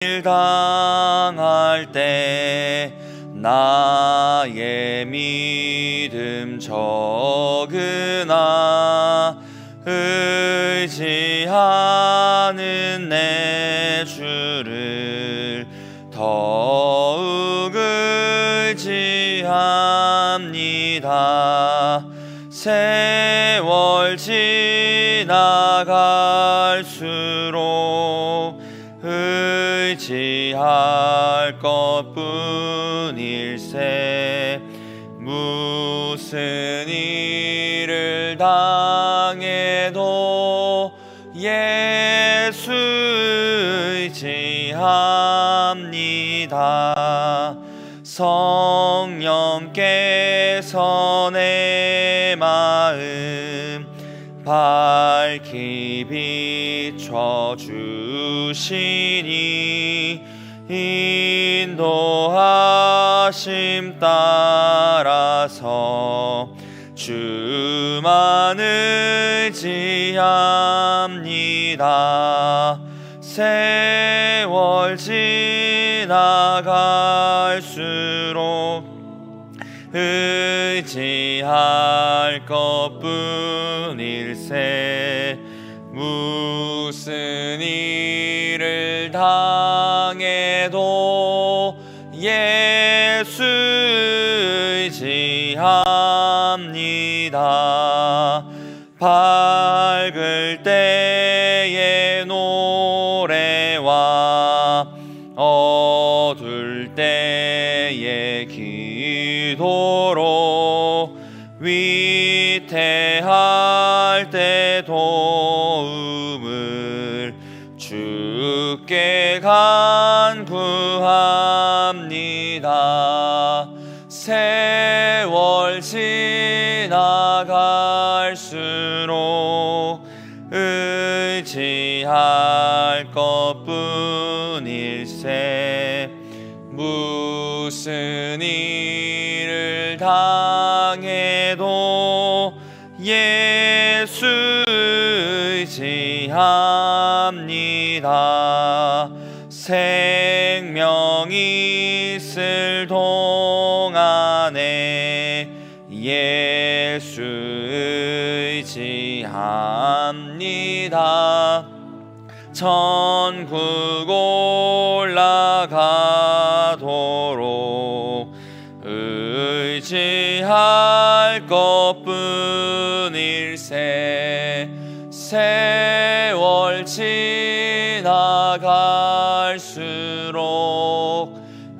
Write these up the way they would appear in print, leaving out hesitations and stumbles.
당할 때 나의 믿음 적으나 의지하는 내 주를 더욱 의지합니다. 세월 지나갈수록 의지할 것뿐일세. 무슨 일을 당해도 예수 의지합니다. 성령께서 내 마음 밝히 비춰주시니 인도하심 따라서 주만 의지합니다. 세월 지나갈수록 의지할 것뿐일세. 무슨 일을 당해도 예수 의지합니다. 밝을 때의 노래와 어둘 때의 기도로 위태할 때 도움을 주께 간구합니다. 세월 지나갈수록 의지할 것뿐일세. 무슨 일을 당해도 예수 의지합니다. 생명 있을 동안에 예수 의지합니다. 천국 올라가도록 의지할 것뿐일세. 세월 지나갈수록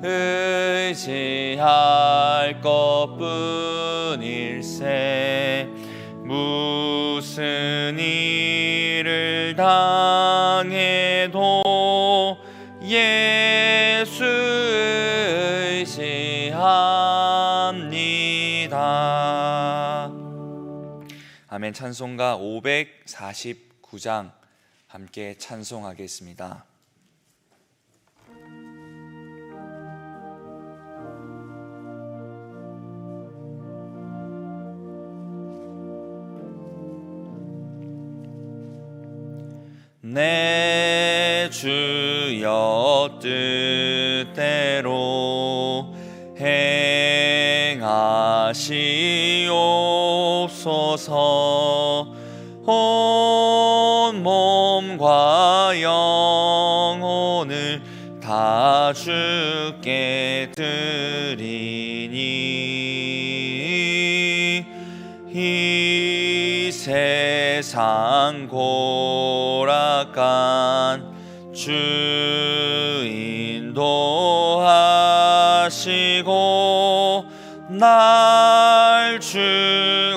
의지할 것뿐일세. 무슨 일을 당해도 예수 의지합니다. 아멘. 찬송가 549장 함께 찬송하겠습니다. 내 주여 뜻대로 행하시옵소서. 온 몸과 영혼을 다 주께 드리니 이 세상 고락간 주 인도하시고 날 주관하셔서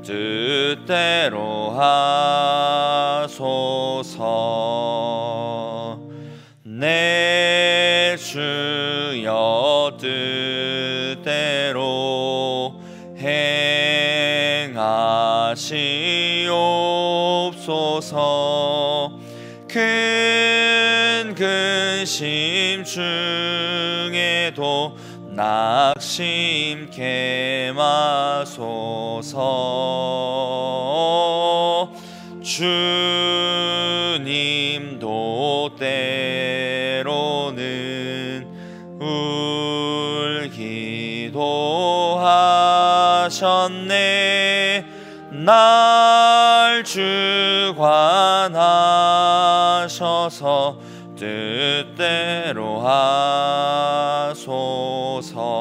뜻대로 하소서. 내 주여 뜻대로 행하시옵소서. 큰 근심 중에도 낙심케 마소서. 주님 하나님도 때로는 울기도 하셨네. 날 주관하셔서 뜻대로 하소서.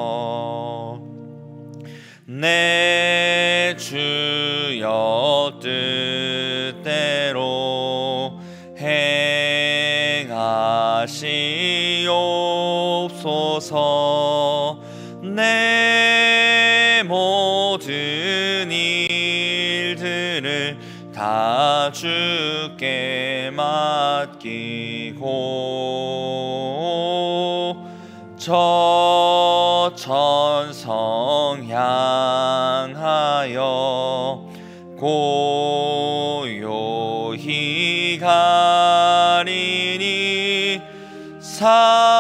내 주여 뜻대로 행하시옵소서. 내 모든 일들을 다 주께 맡기고 저 천성 향하여 고요히 가리니 살든지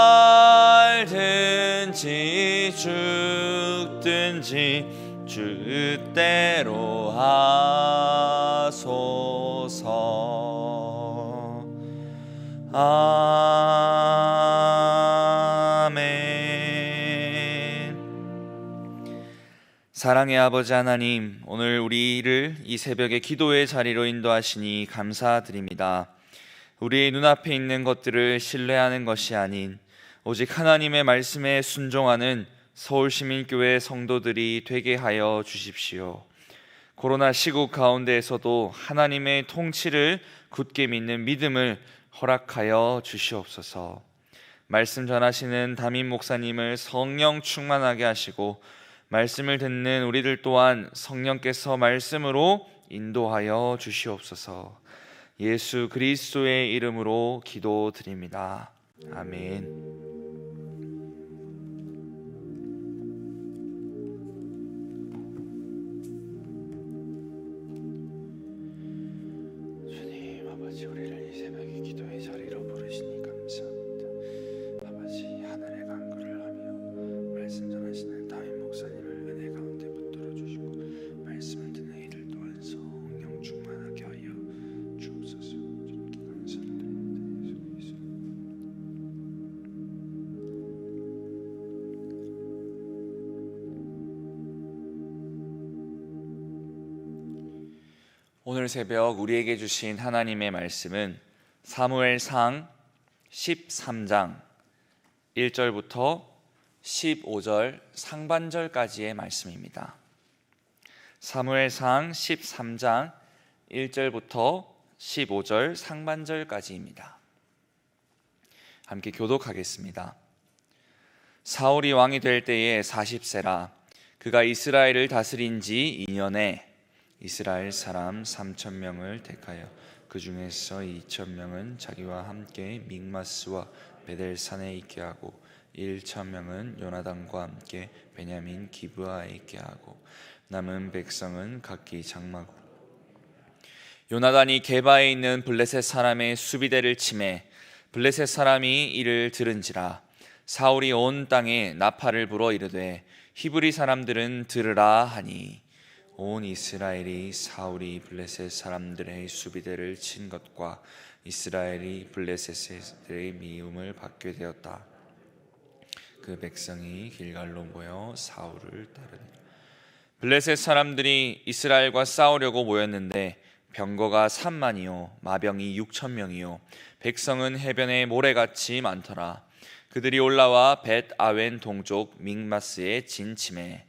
죽든지 주대로 하소서. 아멘. 사랑의 아버지 하나님, 오늘 우리를 이 새벽에 기도의 자리로 인도하시니 감사드립니다. 우리의 눈앞에 있는 것들을 신뢰하는 것이 아닌 오직 하나님의 말씀에 순종하는 서울시민교회 성도들이 되게 하여 주십시오. 코로나 시국 가운데에서도 하나님의 통치를 굳게 믿는 믿음을 허락하여 주시옵소서. 말씀 전하시는 담임 목사님을 성령 충만하게 하시고 말씀을 듣는 우리들 또한 성령께서 말씀으로 인도하여 주시옵소서. 예수 그리스도의 이름으로 기도드립니다. 아멘. 주님 아버지, 우리를 이 새벽에 기도의 자리로 부르시니 감사합니다. 아버지, 하늘의 간구를 하며 말씀 전하시는 담임 목사님을 은혜 가운데 붙들어 주시고 말씀을 듣는 이들 또한 성령 충만하게 하여 주옵소서. 주님께 감사드립니다. 예수 그리스도. 오늘 새벽 우리에게 주신 하나님의 말씀은 사무엘상 13장 1절부터 15절 상반절까지의 말씀입니다. 사무엘상 13장 1절부터 15절 상반절까지입니다. 함께 교독하겠습니다. 사울이 왕이 될 때에 40세라. 그가 이스라엘을 다스린 지 2년에 이스라엘 사람 3,000명을 택하여 그 중에서 2,000명은 자기와 함께 믹마스와 베델산에 있게 하고 1,000명은 요나단과 함께 베냐민 기브아에 있게 하고 남은 백성은 각기 장막으로. 요나단이 게바에 있는 블레셋 사람의 수비대를 치매 블레셋 사람이 이를 들은지라. 사울이 온 땅에 나팔을 불어 이르되 히브리 사람들은 들으라 하니 온 이스라엘이 사울이 블레셋 사람들의 수비대를 친 것과 이스라엘이 블레셋의 미움을 받게 되었다. 그 백성이 길갈로 모여 사울을 따르니 블레셋 사람들이 이스라엘과 싸우려고 모였는데 병거가 3만이요 마병이 6,000명이요 백성은 해변에 모래같이 많더라. 그들이 올라와 벳 아웬 동쪽 믹마스에 진침해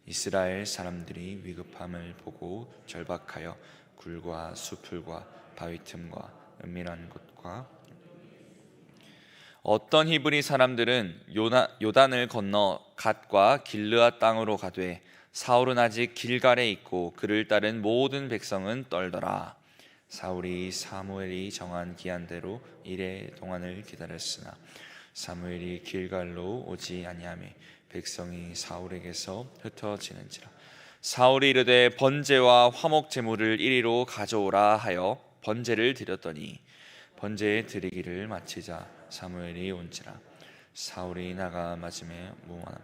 이스라엘 사람들이 위급함을 보고 절박하여 굴과 수풀과 바위 틈과 은밀한 곳과 어떤 히브리 사람들은 요단을 건너 갓과 길르앗 땅으로 가되 사울은 아직 길갈에 있고 그를 따른 모든 백성은 떨더라. 사울이 사무엘이 정한 기한대로 이레 동안을 기다렸으나 사무엘이 길갈로 오지 아니하며 백성이 사울에게서 흩어지는지라. 사울이 이르되 번제와 화목 제물을 이리로 가져오라 하여 번제를 드렸더니 번제에 드리기를 마치자 사무엘이 온지라. 사울이 나가 맞음에 무한함.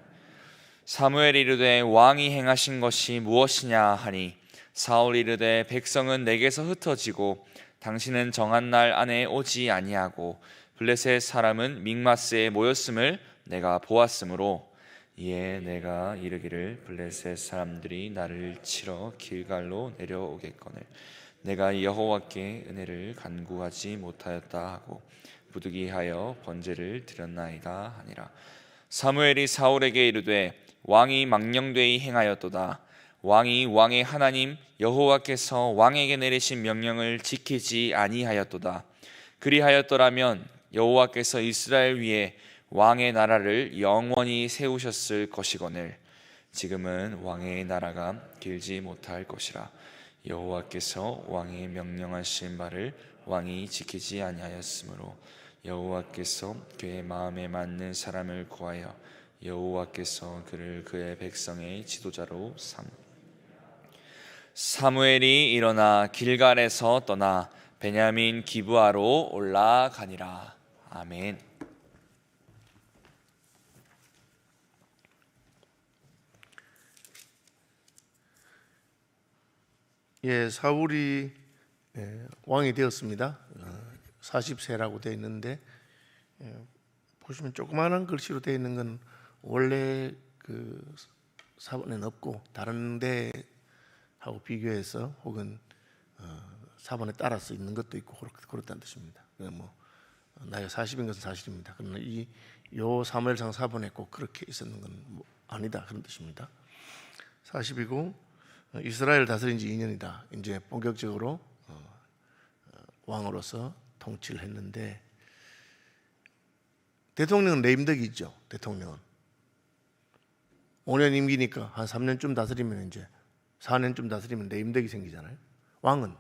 사무엘이 이르되 왕이 행하신 것이 무엇이냐 하니 사울이 이르되 백성은 내게서 흩어지고 당신은 정한 날 안에 오지 아니하고 블레셋 사람은 믹마스에 모였음을 내가 보았으므로 이에 내가 이르기를 블레셋 사람들이 나를 치러 길갈로 내려오겠거늘 내가 여호와께 은혜를 간구하지 못하였다 하고 부득이하여 번제를 드렸나이다 하니라. 사무엘이 사울에게 이르되 왕이 망령되이 행하였도다. 왕이 왕의 하나님 여호와께서 왕에게 내리신 명령을 지키지 아니하였도다. 그리하였더라면 여호와께서 이스라엘 위에 왕의 나라를 영원히 세우셨을 것이거늘 지금은 왕의 나라가 길지 못할 것이라. 여호와께서 왕이 명령하신 바를 왕이 지키지 아니하였으므로 여호와께서 그의 마음에 맞는 사람을 구하여 여호와께서 그를 그의 백성의 지도자로 사무엘이 일어나 길갈에서 떠나 베냐민 기브아로 올라가니라. 아멘. 예, 사울이 왕이 되었습니다. 40세라고 되어 있는데 보시면 조그마한 글씨로 되어 있는 건 원래 그 사본에는 없고 다른 데하고 비교해서 혹은 사본에 따라서 있는 것도 있고 그렇다는 뜻입니다. 뭐 나이가 40인 것은 사실입니다. 그러나 요 사무엘상 사본에 꼭 그렇게 있었는 건 아니다 그런 뜻입니다. 40이고 이스라엘 다스린 지 2년이다. 이제 본격적으로 왕으로서 통치를 했는데 대통령은 레임덕이 있죠. 대통령은 5년 임기니까 한 3년쯤 다스리면 이제 4년쯤 다스리면 레임덕이 생기잖아요. 왕은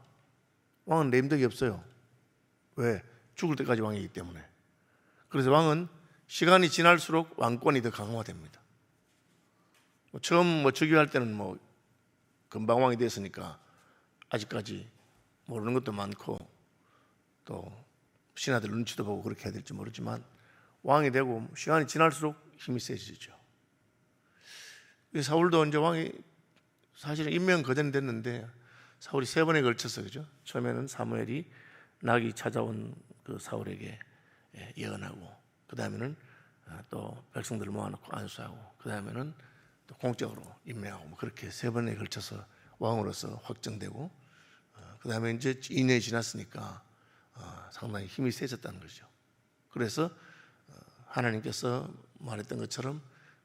레임덕이 없어요. 왜? 죽을 때까지 왕이기 때문에. 그래서 왕은 시간이 지날수록 왕권이 더 강화됩니다. 처음 즉위할 때는 금방 왕이 됐으니까 아직까지 모르는 것도 많고 또 신하들 눈치도 보고 그렇게 해야 될지 모르지만 왕이 되고 시간이 지날수록 힘이 세지죠. 사울도 이제 왕이 사실은 임명 거전이 됐는데 사울이 3번에 걸쳐서 그죠? 처음에는 사무엘이 낙이 찾아온 그 사울에게 예언하고 그 다음에는 또 백성들을 모아놓고 안수하고 그 다음에는 또 공적으로 임명하고 그렇게 3번에 걸쳐서 왕으로서 확정되고 그 다음에 이제 2년이 지났으니까 상당히 힘이 세졌다는 거죠. 그래서 하나님께서 말했던 것처럼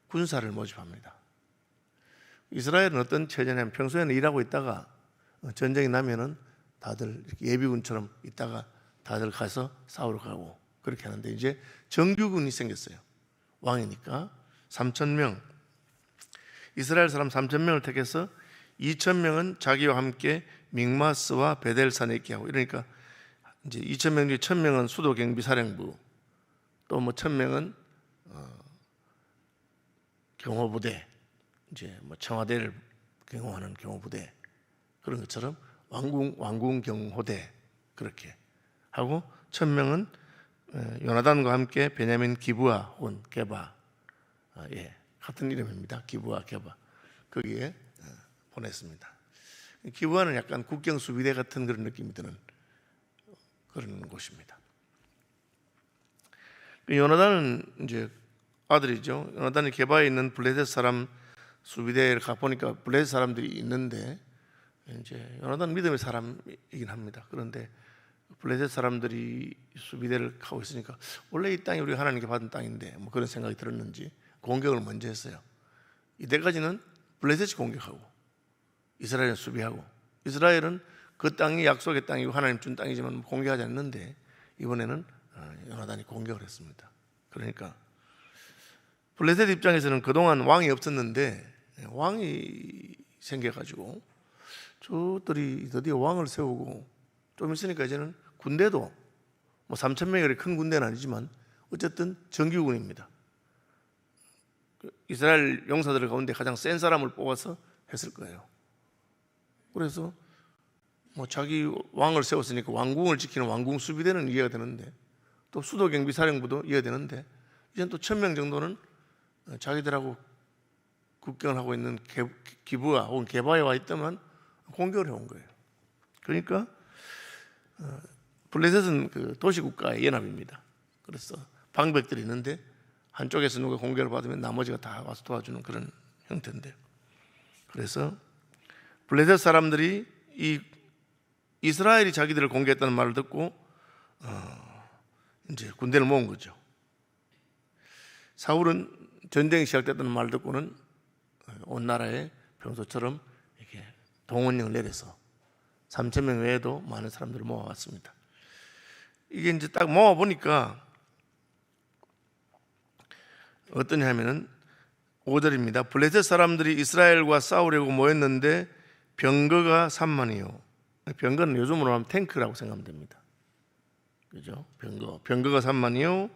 군사를 모집합니다. 이스라엘은 어떤 체제냐면 평소에는 일하고 있다가 전쟁이 나면은 다들 예비군처럼 있다가 다들 가서 싸우러 가고 그렇게 하는데 이제 정규군이 생겼어요. 왕이니까 3,000명 이스라엘 사람 3,000명을 택해서 2,000명은 자기와 함께 믹마스와 베델산에 있게 하고 이러니까 이제 2,000명 중에 1,000명은 수도 경비 사령부 또 1,000명은 경호부대 이제 청와대를 경호하는 경호부대 그런 것처럼 왕궁 경호대 그렇게 하고 1,000명은 요나단과 함께 베냐민 기브아 혹은 게바 같은 이름입니다. 기브아 게바 거기에 보냈습니다. 기브아는 약간 국경 수비대 같은 그런 느낌이 드는 그런 곳입니다. 요나단은 이제 아들이죠. 요나단이 게바에 있는 블레셋 사람 수비대를 가 보니까 블레셋 사람들이 있는데 이제 요나단 믿음의 사람이긴 합니다. 그런데 블레셋 사람들이 수비대를 하고 있으니까 원래 이 땅이 우리가 하나님께 받은 땅인데 그런 생각이 들었는지 공격을 먼저 했어요. 이때까지는 블레셋이 공격하고 이스라엘은 수비하고 이스라엘은 그 땅이 약속의 땅이고 하나님 준 땅이지만 공격하지 않는데 이번에는 요나단이 공격을 했습니다. 그러니까 블레셋 입장에서는 그동안 왕이 없었는데 왕이 생겨가지고 저들이 드디어 왕을 세우고 좀 있으니까 이제는 군대도 3,000명이 큰 군대는 아니지만 어쨌든 정규군입니다. 이스라엘 용사들 가운데 가장 센 사람을 뽑아서 했을 거예요. 그래서 자기 왕을 세웠으니까 왕궁을 지키는 왕궁 수비대는 이해가 되는데 또 수도 경비 사령부도 이해가 되는데 이제는 또 1,000명 정도는 자기들하고 국경을 하고 있는 기브아 혹은 게바에 와 있다면 공격을 해온 거예요. 그러니까 블레셋은 그 도시국가의 연합입니다. 그래서 방백들이 있는데 한쪽에서 누가 공격을 받으면 나머지가 다 와서 도와주는 그런 형태인데, 그래서 블레셋 사람들이 이 이스라엘이 자기들을 공격했다는 말을 듣고 이제 군대를 모은 거죠. 사울은 전쟁이 시작됐다는 말을 듣고는 온 나라에 평소처럼 이렇게 동원령을 내려서 3,000명 외에도 많은 사람들을 모아왔습니다. 이게 이제 딱 모아보니까 어떠냐 하면은 5절입니다. 블레셋 사람들이 이스라엘과 싸우려고 모였는데 병거가 3만이요. 병거는 요즘으로 하면 탱크라고 생각하면 됩니다. 그죠? 병거가 3만이요.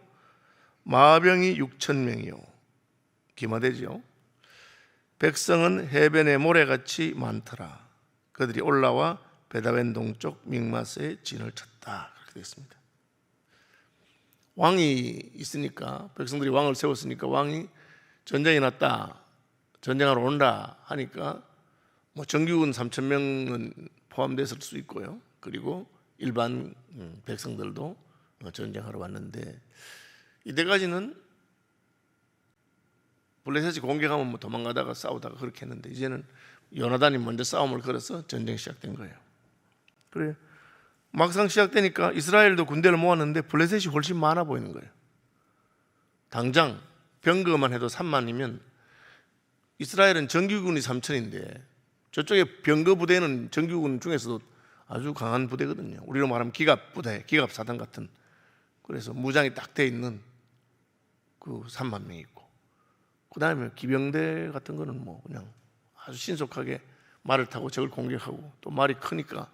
마병이 6,000명이요. 기마되죠. 백성은 해변의 모래같이 많더라. 그들이 올라와 베다웬 동쪽 믹마스에 진을 쳤다. 그렇게 되어 있습니다. 왕이 있으니까, 백성들이 왕을 세웠으니까 왕이 전쟁이 났다, 전쟁하러 온다 하니까 뭐 정규군 3,000명은 포함됐을 수 있고요. 그리고 일반 백성들도 전쟁하러 왔는데, 이때까지는 블레셋이 공격하면 뭐 도망가다가 싸우다가 그렇게 했는데, 이제는 요나단이 먼저 싸움을 걸어서 전쟁이 시작된 거예요. 그래, 막상 시작되니까 이스라엘도 군대를 모았는데 블레셋이 훨씬 많아 보이는 거예요. 당장 병거만 해도 3만이면 이스라엘은 정규군이 3,000인데 저쪽에 병거 부대는 정규군 중에서도 아주 강한 부대거든요. 우리로 말하면 기갑 부대, 기갑 사단 같은. 그래서 무장이 딱 돼 있는 그 3만 명이 있고, 그 다음에 기병대 같은 거는 뭐 그냥 아주 신속하게 말을 타고 적을 공격하고, 또 말이 크니까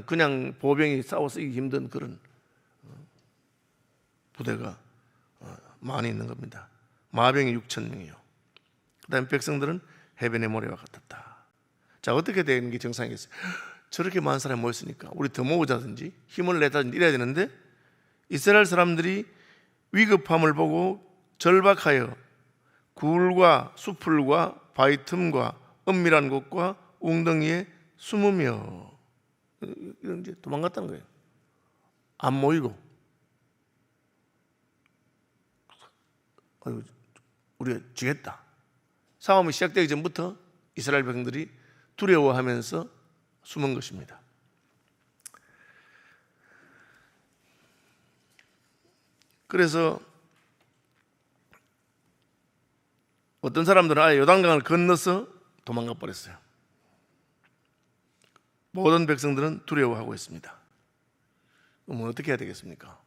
그냥 보병이 싸워서 이기기 힘든 그런 부대가 많이 있는 겁니다. 마병이 6,000명이요. 그 다음에 백성들은 해변의 모래와 같았다. 자, 어떻게 되는 게 정상이겠어요? 저렇게 많은 사람이 모였으니까 우리 더 모으자든지 힘을 내다든지 이래야 되는데, 이스라엘 사람들이 위급함을 보고 절박하여 굴과 수풀과 바위 틈과 은밀한 곳과 웅덩이에 숨으며, 이런 이제 도망갔다는 거예요. 안 모이고, 우리가 지겠다. 싸움이 시작되기 전부터 이스라엘 백성들이 두려워하면서 숨은 것입니다. 그래서 어떤 사람들은 아예 요단강을 건너서 도망가 버렸어요. 모든 백성들은 두려워하고 있습니다. 그럼 어떻게 해야 되겠습니까?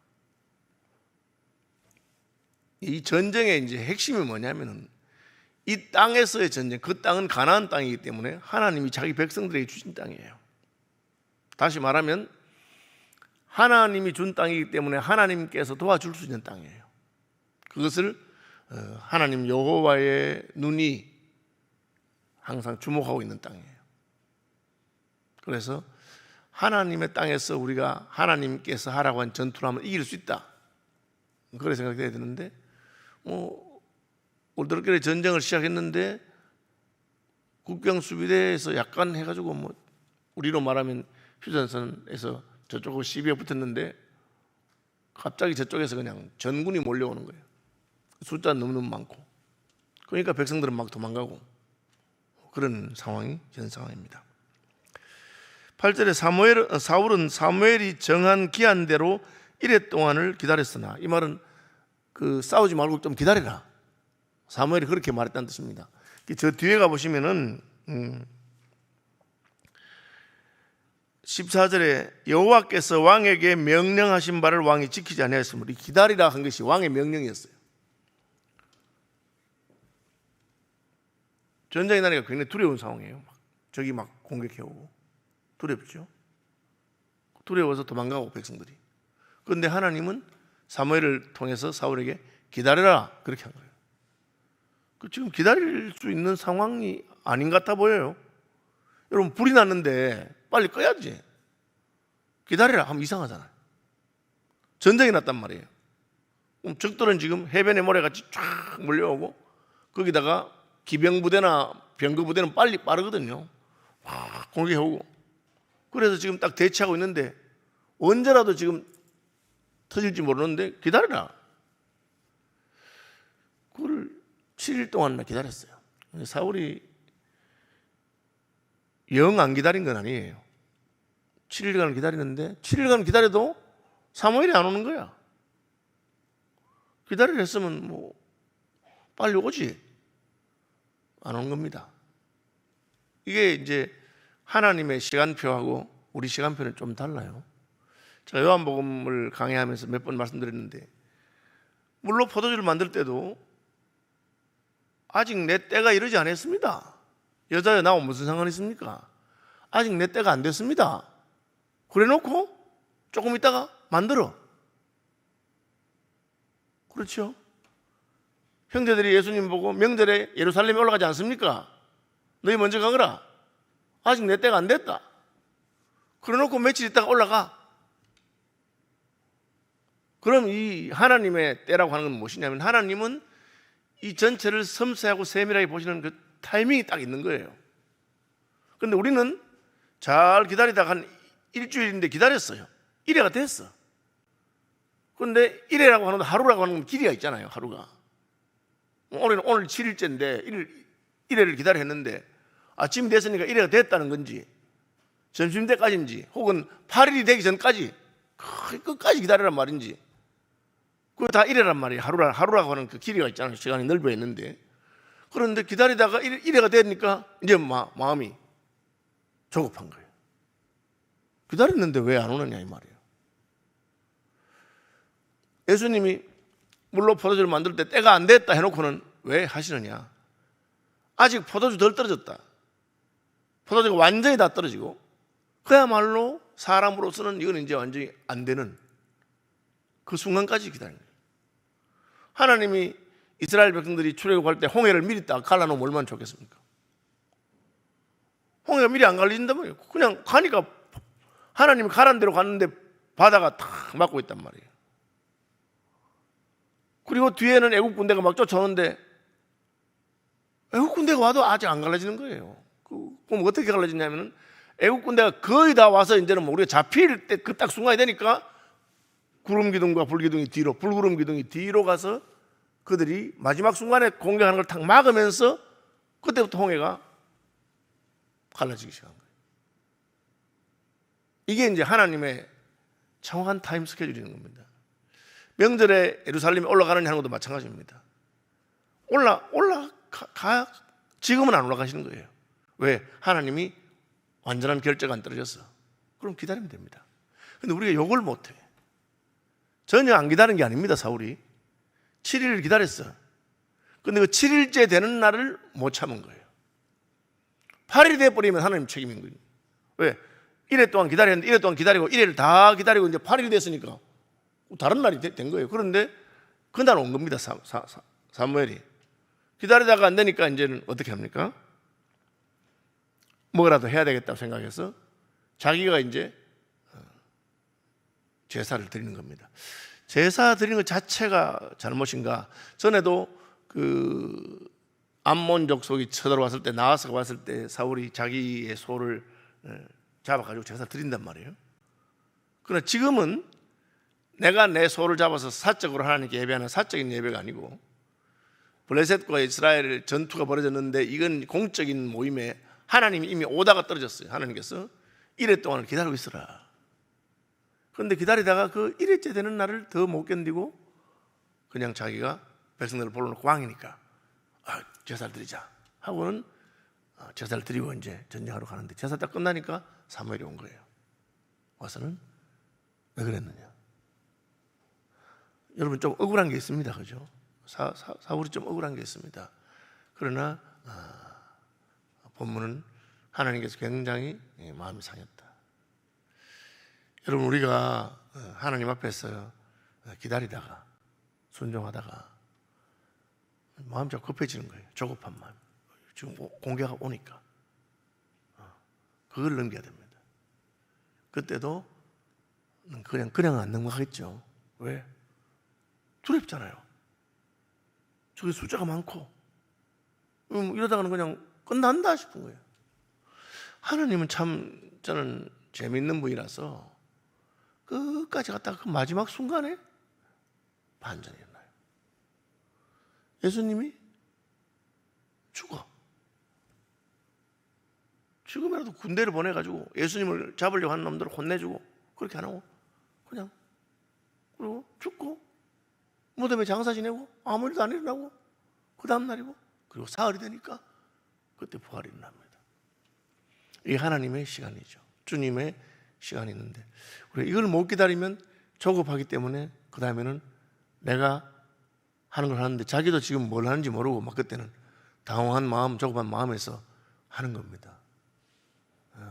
이 전쟁의 이제 핵심이 뭐냐면은, 이 땅에서의 전쟁, 그 땅은 가나안 땅이기 때문에 하나님이 자기 백성들에게 주신 땅이에요. 다시 말하면 하나님이 준 땅이기 때문에 하나님께서 도와줄 수 있는 땅이에요. 그것을 하나님 여호와의 눈이 항상 주목하고 있는 땅이에요. 그래서 하나님의 땅에서 우리가 하나님께서 하라고 한 전투를 하면 이길 수 있다, 그렇게 생각해야 되는데, 올드럽게 전쟁을 시작했는데 국경수비대에서 약간 해가지고 뭐 우리로 말하면 휴전선에서 저쪽하고 시비에 붙었는데 갑자기 저쪽에서 그냥 전군이 몰려오는 거예요. 숫자 너무너무 많고, 그러니까 백성들은 막 도망가고, 그런 상황이 현 상황입니다. 8절에 사울은 사무엘이 정한 기한대로 이레 동안을 기다렸으나, 이 말은 그 싸우지 말고 좀 기다려라, 사무엘이 그렇게 말했다는 뜻입니다. 저 뒤에 가보시면은 14절에 여호와께서 왕에게 명령하신 바를 왕이 지키지 아니하였으므로, 기다리라 한 것이 왕의 명령이었어요. 전쟁이 나니까 굉장히 두려운 상황이에요. 적이 막 공격해오고 두렵죠. 두려워서 도망가고 백성들이. 그런데 하나님은 사무엘을 통해서 사울에게 기다려라, 그렇게 한 거예요. 지금 기다릴 수 있는 상황이 아닌 것 같아 보여요. 여러분, 불이 났는데 빨리 꺼야지. 기다리라 하면 이상하잖아요. 전쟁이 났단 말이에요. 그럼 적들은 지금 해변의 모래같이 쫙 몰려오고, 거기다가 기병부대나 병거부대는 빠르거든요. 막 공격해오고. 그래서 지금 딱 대치하고 있는데 언제라도 지금 터질지 모르는데 기다려라. 그걸 7일 동안 기다렸어요. 사울이 영 안 기다린 건 아니에요. 7일간 기다리는데 7일간 기다려도 사무엘이 안 오는 거야. 기다리려 했으면 뭐 빨리 오지. 안 오는 겁니다. 이게 이제 하나님의 시간표하고 우리 시간표는 좀 달라요. 제가 요한복음을 강의하면서 몇 번 말씀드렸는데, 물로 포도주를 만들 때도 아직 내 때가 이르지 않았습니다. 여자여 나와 무슨 상관이 있습니까? 아직 내 때가 안 됐습니다. 그래 놓고 조금 있다가 만들어. 그렇죠? 형제들이 예수님 보고 명절에 예루살렘에 올라가지 않습니까? 너희 먼저 가거라. 아직 내 때가 안 됐다. 그래 놓고 며칠 있다가 올라가. 그럼 이 하나님의 때라고 하는 건 무엇이냐면, 하나님은 이 전체를 섬세하고 세밀하게 보시는 그 타이밍이 딱 있는 거예요. 그런데 우리는 잘 기다리다가 한 일주일인데 기다렸어요. 1회가 됐어. 그런데 1회라고 하는 하루라고 하는 건 길이가 있잖아요. 하루가. 오늘 7일째인데 1회를 기다려 했는데 아침이 됐으니까 1회가 됐다는 건지, 점심 때까지인지, 혹은 8일이 되기 전까지 끝까지 기다리란 말인지, 그거 다 1회란 말이에요. 하루라고 하는 그 길이가 있잖아요. 시간이 넓어 있는데. 그런데 기다리다가 1회가 되니까 이제 마음이 조급한 거예요. 기다렸는데 왜 안 오느냐 이 말이에요. 예수님이 물로 포도주를 만들 때 때가 안 됐다 해놓고는 왜 하시느냐? 아직 포도주 덜 떨어졌다. 포도주가 완전히 다 떨어지고, 그야말로 사람으로서는 이건 이제 완전히 안 되는 그 순간까지 기다리는 거예요. 하나님이 이스라엘 백성들이 출애굽할 때 홍해를 미리 딱 갈라놓으면 얼마나 좋겠습니까? 홍해가 미리 안 갈라진다면 그냥 가니까 하나님이 가란 대로 갔는데 바다가 탁 막고 있단 말이에요. 그리고 뒤에는 애국 군대가 막 쫓아오는데 애국 군대가 와도 아직 안 갈라지는 거예요. 그럼 어떻게 갈라지냐면은, 애국 군대가 거의 다 와서 이제는 뭐 우리가 잡힐 때 그 딱 순간이 되니까 구름 기둥과 불 기둥이 뒤로, 불구름 기둥이 뒤로 가서 그들이 마지막 순간에 공격하는 걸 탁 막으면서 그때부터 홍해가 갈라지기 시작한 거예요. 이게 이제 하나님의 정확한 타임 스케줄이는 겁니다. 명절에 예루살렘에 올라가느냐 하는 것도 마찬가지입니다. 지금은 안 올라가시는 거예요. 왜? 하나님이 완전한 결제가 안 떨어졌어. 그럼 기다리면 됩니다. 근데 우리가 요걸 못해. 전혀 안 기다린 게 아닙니다. 사울이 7일을 기다렸어. 근데 그 7일째 되는 날을 못 참은 거예요. 8일이 돼버리면 하나님 책임인 거예요. 왜? 1회 동안 기다렸는데 1회 동안 기다리고 1회를 다 기다리고 이제 8일이 됐으니까 다른 날이 된 거예요. 그런데 그날 온 겁니다. 사무엘이. 기다리다가 안 되니까 이제는 어떻게 합니까? 뭐라도 해야 되겠다고 생각해서 자기가 이제 제사를 드리는 겁니다. 제사 드리는 것 자체가 잘못인가? 전에도 그 암몬 족속이 쳐들어왔을 때, 나아서 왔을 때 사울이 자기의 소를 잡아가지고 제사 드린단 말이에요. 그러나 지금은 내가 내 소를 잡아서 사적으로 하나님께 예배하는 사적인 예배가 아니고, 블레셋과 이스라엘 전투가 벌어졌는데 이건 공적인 모임에 하나님이 이미 오다가 떨어졌어요. 하나님께서 1회 동안을 기다리고 있어라. 그런데 기다리다가 그 1회째 되는 날을 더 못 견디고 그냥 자기가 백성들을 불러놓고 왕이니까 제사를 드리자 하고는 제사를 드리고 이제 전쟁하러 가는데, 제사 딱 끝나니까 사무엘이 온 거예요. 와서는 왜 그랬느냐? 여러분 좀 억울한 게 있습니다. 그죠? 사울이 좀 억울한 게 있습니다. 그러나 본문은 하나님께서 굉장히 마음이 상했다. 여러분, 우리가 하나님 앞에서 기다리다가 순종하다가 마음이 좀 급해지는 거예요. 조급한 마음. 지금 공개가 오니까 그걸 넘겨야 됩니다. 그때도 그냥 안 넘어가겠죠. 왜? 두렵잖아요. 저기 숫자가 많고 이러다가는 그냥 끝난다 싶은 거예요. 하나님은 참 저는 재밌는 분이라서 끝까지 갔다가 그 마지막 순간에 반전이 일어나요. 예수님이 죽어. 지금이라도 군대를 보내가지고 예수님을 잡으려고 하는 놈들을 혼내주고 그렇게 안 하고 그냥 그리고 죽고 무덤에 장사 지내고 아무 일도 안 일어나고 그 다음 날이고 그리고 사흘이 되니까 그때 부활이 일어납니다. 이게 하나님의 시간이죠. 주님의 시간이 있는데 우리가 이걸 못 기다리면 조급하기 때문에 그 다음에는 내가 하는 걸 하는데 자기도 지금 뭘 하는지 모르고 막 그때는 당황한 마음, 조급한 마음에서 하는 겁니다.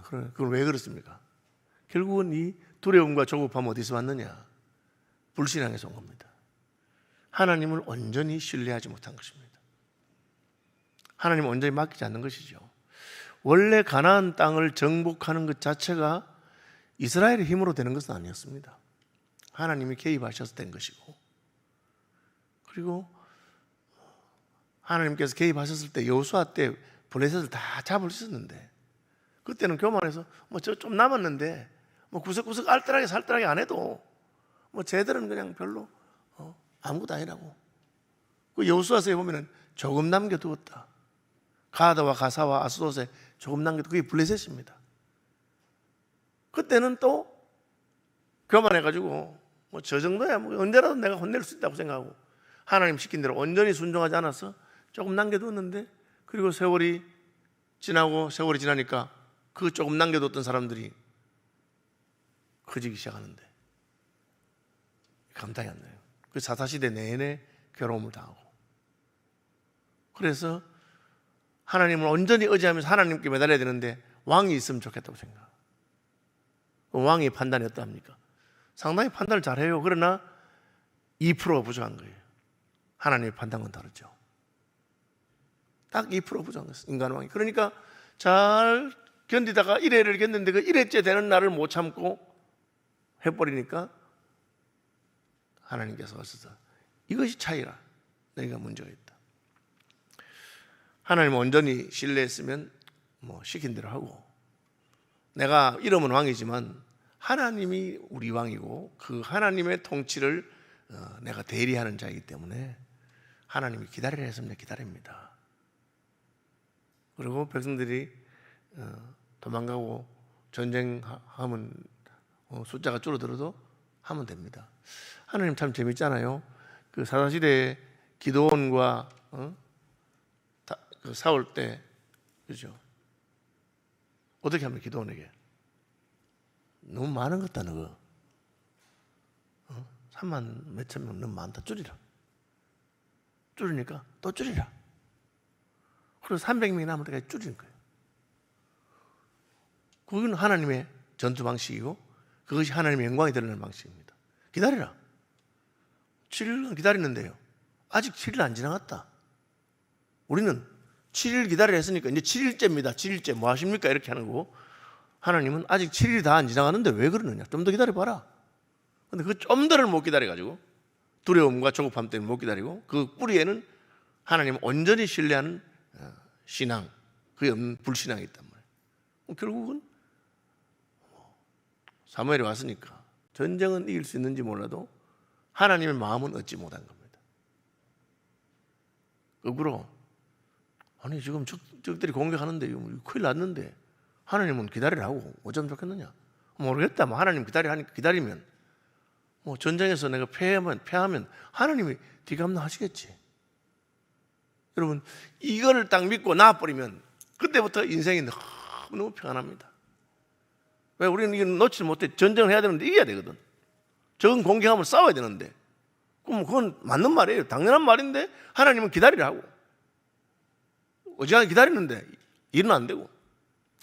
그건 왜 그렇습니까? 결국은 이 두려움과 조급함 어디서 왔느냐? 불신앙에서 온 겁니다. 하나님을 온전히 신뢰하지 못한 것입니다. 하나님을 온전히 맡기지 않는 것이죠. 원래 가나안 땅을 정복하는 것 자체가 이스라엘의 힘으로 되는 것은 아니었습니다. 하나님이 개입하셔서 된 것이고 그리고 하나님께서 개입하셨을 때 여호수아 때 블레셋을 다 잡을 수 있었는데 그때는 교만해서 뭐 저 좀 남았는데 뭐 구석구석 알뜰하게 살뜰하게 안 해도 뭐 쟤들은 그냥 별로 아무것도 아니라고. 그 여호수아서에 보면은 조금 남겨두었다. 가드와 가사와 아스돗에 조금 남겨두고 그게 블레셋입니다. 그때는 또 교만해가지고 뭐 저 정도야 뭐 언제라도 내가 혼낼 수 있다고 생각하고 하나님 시킨 대로 온전히 순종하지 않아서 조금 남겨두었는데 그리고 세월이 지나니까 그 조금 남겨뒀던 사람들이 커지기 시작하는데 감당이 안 돼요. 그 사사시대 내내 괴로움을 당하고 그래서 하나님을 온전히 의지하면서 하나님께 매달려야 되는데 왕이 있으면 좋겠다고 생각해요. 왕의 판단이 어떠합니까? 상당히 판단을 잘해요. 그러나 2%가 부족한 거예요. 하나님의 판단은 다르죠. 딱 2%가 부족한 거예요. 인간 왕이. 그러니까 잘 견디다가 1회를 견뎠는데 그 1회째 되는 날을 못 참고 해버리니까 하나님께서 하셔서 이것이 차이라. 너희가 문제가 있다. 하나님을 온전히 신뢰했으면 뭐 시킨 대로 하고 내가 이름은 왕이지만 하나님이 우리 왕이고 그 하나님의 통치를 내가 대리하는 자이기 때문에 하나님이 기다리라 했으면 기다립니다. 그리고 백성들이 도망가고 전쟁하면 숫자가 줄어들어도 하면 됩니다. 하나님 참 재밌잖아요. 그 사사시대에 기드온과 그 싸울 때 그죠? 어떻게 하면 기드온에게 너무 많은 것 같다 너거 3만 몇천 명 너무 많다 줄이라. 줄이니까 또 줄이라. 그래서 300명이 남을 때까지 줄이는 거예요. 그건 하나님의 전투 방식이고 그것이 하나님의 영광이 드러나는 방식입니다. 기다리라. 7일은 기다리는데요. 아직 7일 안 지나갔다. 우리는 7일 기다리라 했으니까 이제 7일째입니다. 7일째 뭐 하십니까? 이렇게 하는 거고 하나님은 아직 7일이 다 안 지나가는데 왜 그러느냐? 좀 더 기다려봐라. 근데 그 좀 더를 못 기다려가지고 두려움과 조급함 때문에 못 기다리고 그 뿌리에는 하나님을 온전히 신뢰하는 신앙, 그게 없는 불신앙이 있단 말이에요. 결국은 사무엘이 왔으니까 전쟁은 이길 수 있는지 몰라도 하나님의 마음은 얻지 못한 겁니다. 거꾸로 아니 지금 적들이 공격하는데 큰일 났는데 하나님은 기다리라고 어쩌면 좋겠느냐? 모르겠다. 뭐 하나님 기다리하니까 기다리면 뭐 전쟁에서 내가 패하면 하나님이 뒤감당 하시겠지. 여러분 이거를 딱 믿고 나와버리면 그때부터 인생이 너무 평안합니다. 왜 우리는 이거 놓치지 못해. 전쟁을 해야 되는데 이겨야 되거든. 적은 공격하면 싸워야 되는데 그럼 그건 맞는 말이에요. 당연한 말인데 하나님은 기다리라고. 어지간히 기다리는데 일은 안 되고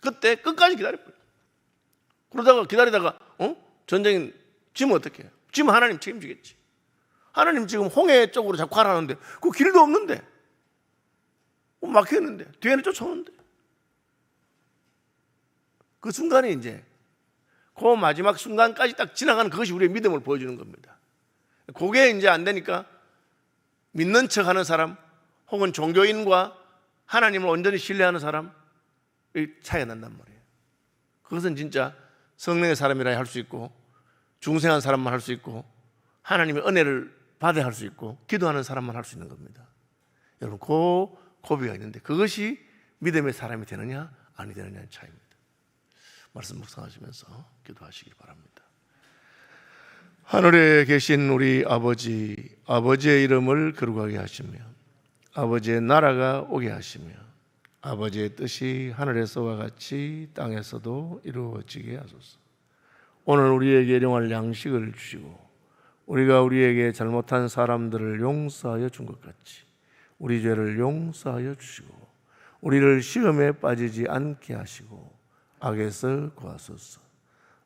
그때 끝까지 기다려버려. 그러다가 기다리다가 전쟁이 지면 어떡해? 지면 하나님 책임지겠지. 하나님 지금 홍해 쪽으로 자꾸 가라는데 그 길도 없는데 막혀있는데 뒤에는 쫓아오는데 그 순간에 이제 그 마지막 순간까지 딱 지나가는 그것이 우리의 믿음을 보여주는 겁니다. 그게 이제 안 되니까 믿는 척하는 사람 혹은 종교인과 하나님을 온전히 신뢰하는 사람 이 차이가 난단 말이에요. 그것은 진짜 성령의 사람이라 할 수 있고 중생한 사람만 할 수 있고 하나님의 은혜를 받아야 할 수 있고 기도하는 사람만 할 수 있는 겁니다. 여러분, 그 고비가 있는데 그것이 믿음의 사람이 되느냐 아니 되느냐의 차이입니다. 말씀 묵상하시면서 기도하시길 바랍니다. 하늘에 계신 우리 아버지, 아버지의 이름을 거룩하게 하시며 아버지의 나라가 오게 하시며 아버지의 뜻이 하늘에서와 같이 땅에서도 이루어지게 하소서. 오늘 우리에게 일용할 양식을 주시고 우리가 우리에게 잘못한 사람들을 용서하여 준 것 같이 우리 죄를 용서하여 주시고 우리를 시험에 빠지지 않게 하시고 악에서 구하소서.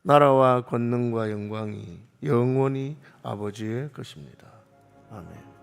나라와 권능과 영광이 영원히 아버지의 것입니다. 아멘.